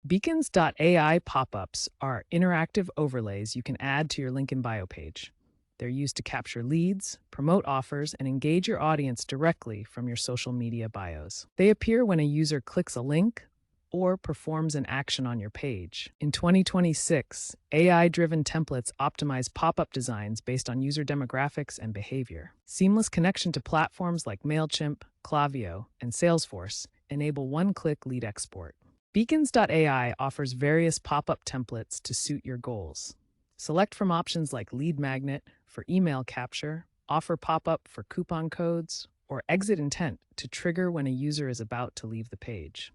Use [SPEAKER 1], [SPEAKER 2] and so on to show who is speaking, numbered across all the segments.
[SPEAKER 1] Beacons.ai pop-ups are interactive overlays you can add to your link in bio page. They're used to capture leads, promote offers, and engage your audience directly from your social media bios. They appear when a user clicks a link or performs an action on your page. In 2026, AI-driven templates optimize pop-up designs based on user demographics and behavior. Seamless connection to platforms like Mailchimp, Klaviyo, and Salesforce enable one-click lead export. Beacons.ai offers various pop-up templates to suit your goals. Select from options like Lead Magnet for email capture, Offer Pop-up for coupon codes, or Exit Intent to trigger when a user is about to leave the page.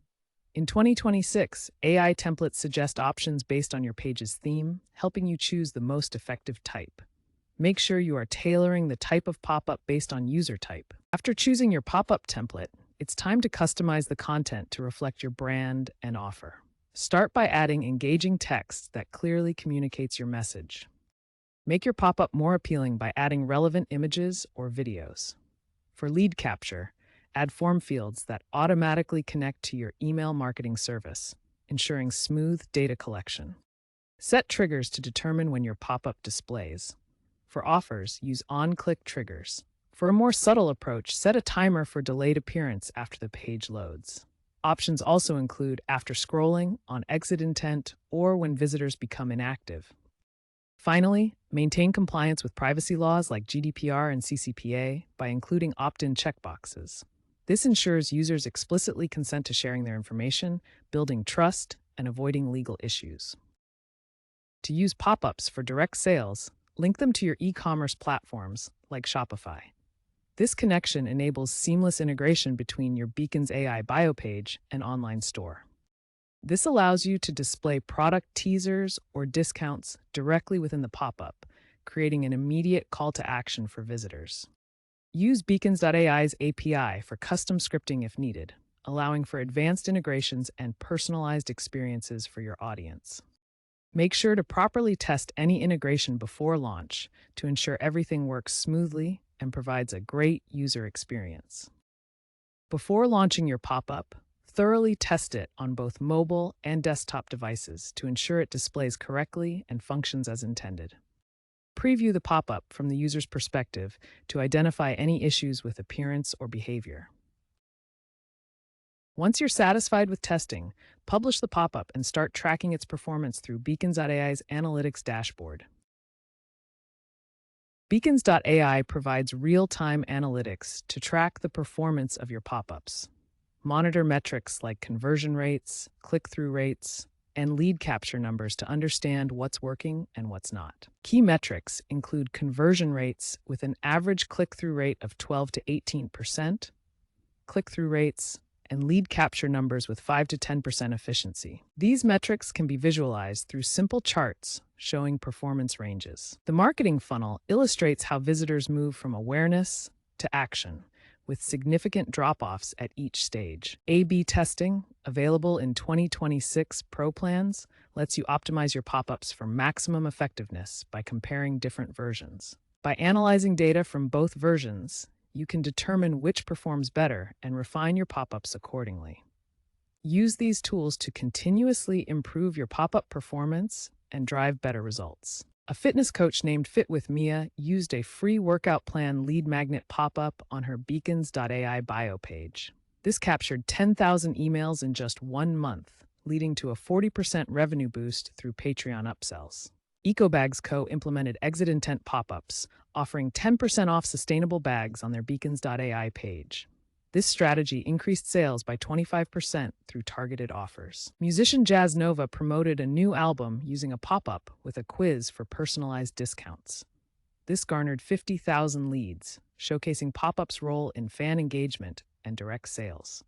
[SPEAKER 1] In 2026, AI templates suggest options based on your page's theme, helping you choose the most effective type. Make sure you are tailoring the type of pop-up based on user type. After choosing your pop-up template, it's time to customize the content to reflect your brand and offer. Start by adding engaging text that clearly communicates your message. Make your pop-up more appealing by adding relevant images or videos. For lead capture, add form fields that automatically connect to your email marketing service, ensuring smooth data collection. Set triggers to determine when your pop-up displays. For offers, use on-click triggers. For a more subtle approach, set a timer for delayed appearance after the page loads. Options also include after scrolling, on exit intent, or when visitors become inactive. Finally, maintain compliance with privacy laws like GDPR and CCPA by including opt-in checkboxes. This ensures users explicitly consent to sharing their information, building trust, and avoiding legal issues. To use pop-ups for direct sales, link them to your e-commerce platforms like Shopify. This connection enables seamless integration between your Beacons AI bio page and online store. This allows you to display product teasers or discounts directly within the pop-up, creating an immediate call to action for visitors. Use Beacons.ai's API for custom scripting if needed, allowing for advanced integrations and personalized experiences for your audience. Make sure to properly test any integration before launch to ensure everything works smoothly and provides a great user experience. Before launching your pop-up, thoroughly test it on both mobile and desktop devices to ensure it displays correctly and functions as intended. Preview the pop-up from the user's perspective to identify any issues with appearance or behavior. Once you're satisfied with testing, publish the pop-up and start tracking its performance through Beacons.ai's analytics dashboard. Beacons.ai provides real-time analytics to track the performance of your pop-ups. Monitor metrics like conversion rates, click-through rates, and lead capture numbers to understand what's working and what's not. Key metrics include conversion rates with an average click-through rate of 12 to 18%, click-through rates, and lead capture numbers with 5 to 10% efficiency. These metrics can be visualized through simple charts showing performance ranges. The marketing funnel illustrates how visitors move from awareness to action, with significant drop-offs at each stage. A/B testing, available in 2026 Pro plans, lets you optimize your pop-ups for maximum effectiveness by comparing different versions. By analyzing data from both versions, you can determine which performs better and refine your pop-ups accordingly. Use these tools to continuously improve your pop-up performance and drive better results. A fitness coach named Fit with Mia used a free workout plan lead magnet pop-up on her Beacons.ai bio page. This captured 10,000 emails in just 1 month, leading to a 40% revenue boost through Patreon upsells. EcoBags Co. implemented exit intent pop-ups, offering 10% off sustainable bags on their Beacons.ai page. This strategy increased sales by 25% through targeted offers. Musician Jazz Nova promoted a new album using a pop-up with a quiz for personalized discounts. This garnered 50,000 leads, showcasing pop-ups' role in fan engagement and direct sales.